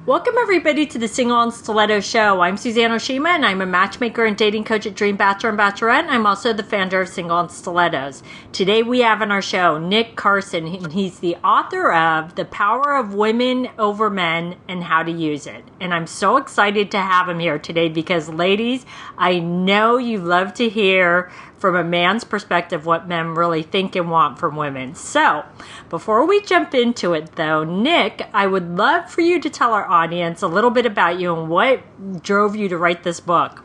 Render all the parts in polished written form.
Welcome, everybody, to the Single and Stiletto Show. I'm Suzanne Oshima, and I'm a matchmaker and dating coach at Dream Bachelor and Bachelorette, and I'm also the founder of Single and Stilettos. Today, we have on our show Nick Carson, and he's the author of The Power of Women Over Men and How to Use It. And I'm so excited to have him here today because, ladies, I know you love to hear from a man's perspective what men really think and want from women. So, before we jump into it though, Nick, I would love for you to tell our audience a little bit about you and what drove you to write this book.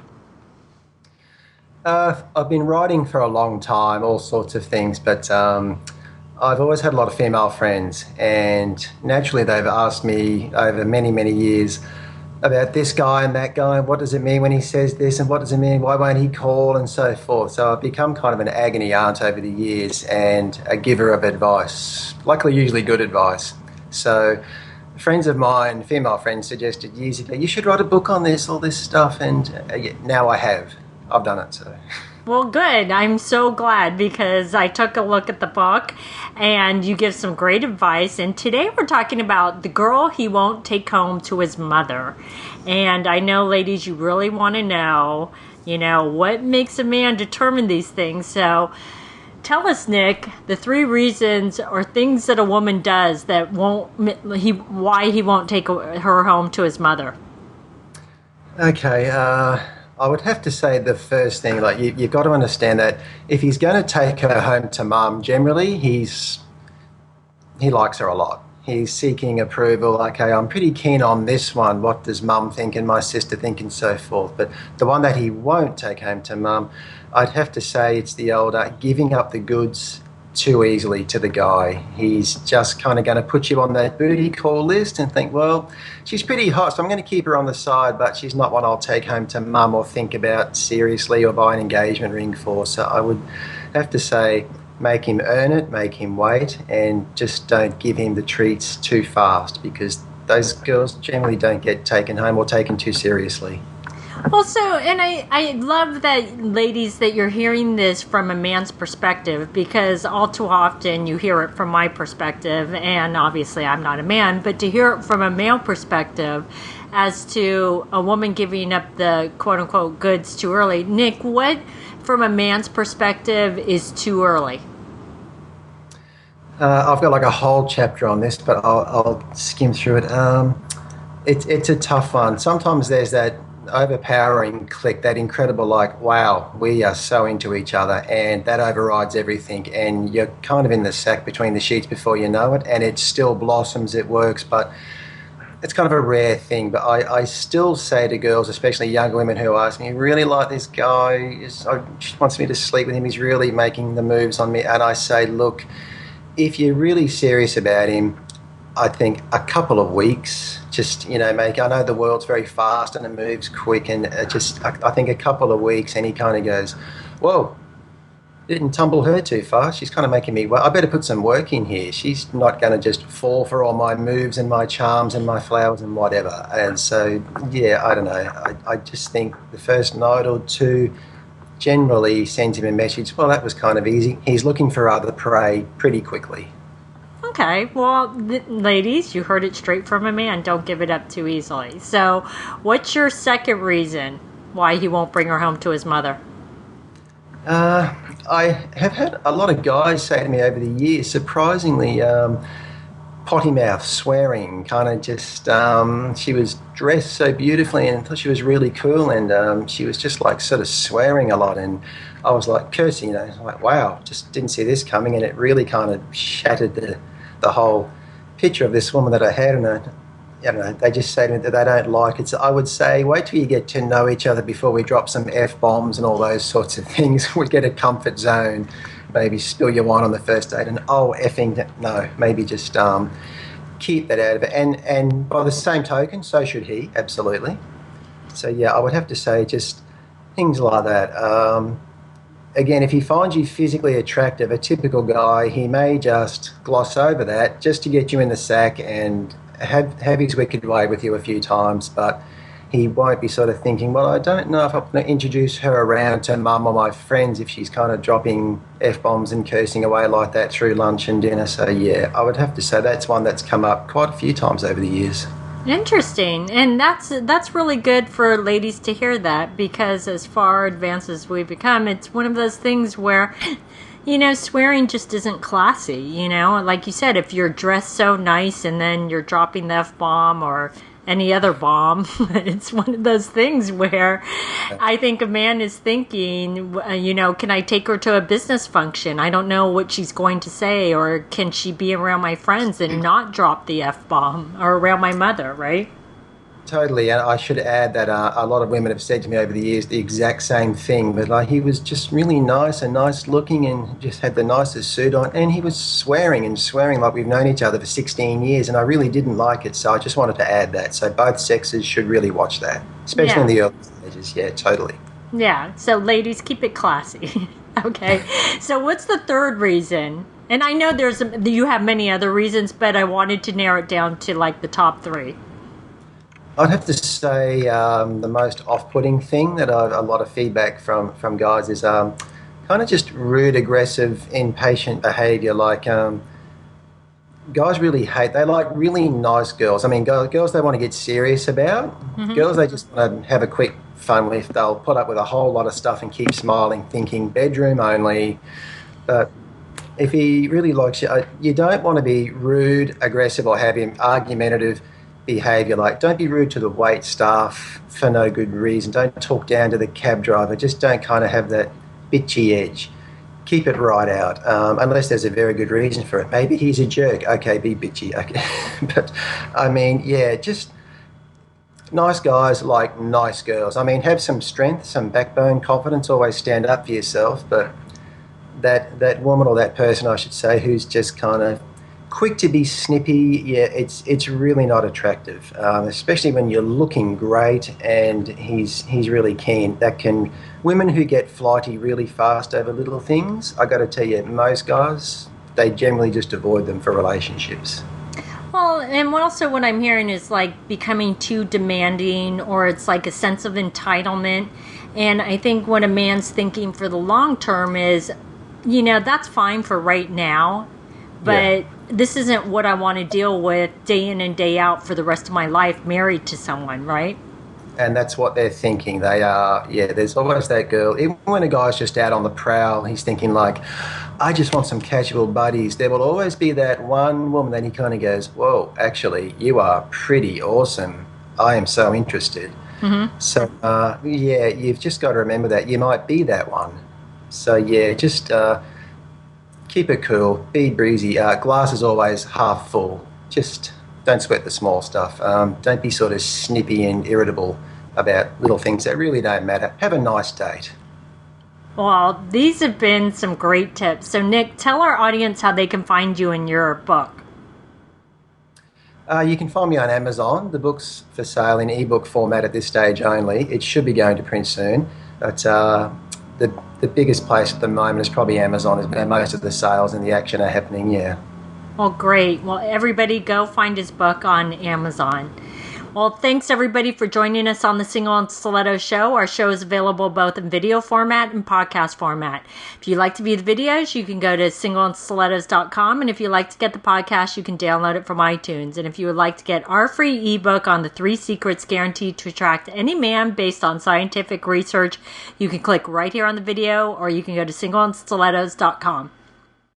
I've been writing for a long time, all sorts of things, but I've always had a lot of female friends, and naturally they've asked me over many, many years about this guy and that guy, and what does it mean when he says this, and what does it mean, why won't he call, and so forth. So I've become kind of an agony aunt over the years and a giver of advice, luckily usually good advice. So friends of mine, female friends, suggested years ago, you should write a book on this, all this stuff, and now I have. I've done it, so... Well, good. I'm so glad because I took a look at the book and you give some great advice. And today we're talking about the girl he won't take home to his mother. And I know, ladies, you really want to know, what makes a man determine these things. So tell us, Nick, the 3 reasons or things that a woman does that why he won't take her home to his mother. Okay, I would have to say the first thing, you've got to understand that if he's going to take her home to mum, generally he likes her a lot. He's seeking approval. Okay, I'm pretty keen on this one. What does mum think and my sister think and so forth? But the one that he won't take home to mum, I'd have to say it's the older giving up the goods too easily to the guy. He's just kind of going to put you on that booty call list and think, well, she's pretty hot, so I'm going to keep her on the side, but she's not one I'll take home to mum or think about seriously or buy an engagement ring for. So I would have to say make him earn it, make him wait, and just don't give him the treats too fast because those girls generally don't get taken home or taken too seriously. Well, and I love that, ladies, that you're hearing this from a man's perspective because all too often you hear it from my perspective, and obviously I'm not a man, but to hear it from a male perspective as to a woman giving up the quote-unquote goods too early. Nick, what, from a man's perspective, is too early? I've got a whole chapter on this, but I'll skim through it. It's a tough one. Sometimes there's that overpowering click, that incredible wow, we are so into each other, and that overrides everything, and you're kind of in the sack between the sheets before you know it, and it still blossoms, it works, but it's kind of a rare thing. But I still say to girls, especially younger women who ask me, really like this guy, she wants me to sleep with him, he's really making the moves on me, and I say, look, if you're really serious about him, I think a couple of weeks, just, I know the world's very fast and it moves quick, and I think a couple of weeks, and he kind of goes, whoa, didn't tumble her too fast. She's kind of making me, well, I better put some work in here. She's not going to just fall for all my moves and my charms and my flowers and whatever. And so, yeah, I don't know. I just think the first night or two generally sends him a message, well, that was kind of easy. He's looking for other prey pretty quickly. Okay, well, ladies, you heard it straight from a man. Don't give it up too easily. So, what's your reason why he won't bring her home to his mother? I have had a lot of guys say to me over the years, surprisingly, potty mouth, swearing, kind of just, she was dressed so beautifully and thought she was really cool, and she was just sort of swearing a lot, and I was cursing, wow, just didn't see this coming, and it really kind of shattered the whole picture of this woman that I had, and they just say to me that they don't like it. So I would say, wait till you get to know each other before we drop some F-bombs and all those sorts of things. We get a comfort zone, maybe spill your wine on the first date, and no, maybe just keep that out of it. And by the same token, so should he, absolutely. So yeah, I would have to say just things like that. Again, if he finds you physically attractive, a typical guy, he may just gloss over that just to get you in the sack and have his wicked way with you a few times, but he won't be sort of thinking, well, I don't know if I'm going to introduce her around to mum or my friends if she's kind of dropping F-bombs and cursing away like that through lunch and dinner. So, yeah, I would have to say that's one that's come up quite a few times over the years. Interesting. And that's really good for ladies to hear that, because as far advanced as we've become, it's one of those things where, swearing just isn't classy, Like you said, if you're dressed so nice and then you're dropping the F-bomb or any other bomb, it's one of those things where I think a man is thinking, can I take her to a business function? I don't know what she's going to say, or can she be around my friends and not drop the F-bomb, or around my mother, right? Totally, and I should add that a lot of women have said to me over the years the exact same thing. But like, he was just really nice and nice looking, and just had the nicest suit on, and he was swearing like we've known each other for 16 years, and I really didn't like it. So I just wanted to add that. So both sexes should really watch that, especially in the early stages. Yeah, totally. Yeah. So ladies, keep it classy. Okay. So what's the third reason? And I know you have many other reasons, but I wanted to narrow it down to like the top three. I'd have to say the most off-putting thing that a lot of feedback from guys is kind of just rude, aggressive, impatient behaviour. Like guys really they like really nice girls. I mean, girls they want to get serious about. Mm-hmm. Girls they just want to have a quick fun with. They'll put up with a whole lot of stuff and keep smiling, thinking bedroom only. But if he really likes you, you don't want to be rude, aggressive, or have him argumentative behaviour. Like, don't be rude to the wait staff for no good reason. Don't talk down to the cab driver. Just don't kind of have that bitchy edge. Keep it right out, unless there's a very good reason for it. Maybe he's a jerk. Okay, be bitchy. Okay. But I mean, yeah, just nice guys like nice girls. I mean, have some strength, some backbone, confidence. Always stand up for yourself. But that woman, or that person, I should say, who's just kind of quick to be snippy, yeah, it's really not attractive, especially when you're looking great and he's really keen. Women who get flighty really fast over little things, I got to tell you, most guys, they generally just avoid them for relationships. Well, and also what I'm hearing is like becoming too demanding, or it's like a sense of entitlement. And I think what a man's thinking for the long term is, that's fine for right now, but this isn't what I want to deal with day in and day out for the rest of my life, married to someone, right? And that's what they're thinking. They are, there's always that girl. Even when a guy's just out on the prowl, he's thinking like, I just want some casual buddies. There will always be that one woman that he kind of goes, whoa, actually, you are pretty awesome. I am so interested. Mm-hmm. So, you've just got to remember that you might be that one. So, just keep it cool, be breezy. Glass is always half full. Just don't sweat the small stuff. Don't be sort of snippy and irritable about little things that really don't matter. Have a nice date. Well, these have been some great tips. So, Nick, tell our audience how they can find you in your book. You can find me on Amazon. The book's for sale in ebook format at this stage only. It should be going to print soon. But the biggest place at the moment is probably Amazon, where most of the sales and the action are happening, Well, great. Well, everybody go find his book on Amazon. Well, thanks everybody for joining us on the Single and Stiletto Show. Our show is available both in video format and podcast format. If you like to view the videos, you can go to singleandstilettos.com. And if you like to get the podcast, you can download it from iTunes. And if you would like to get our free ebook on the 3 secrets guaranteed to attract any man based on scientific research, you can click right here on the video, or you can go to singleandstilettos.com.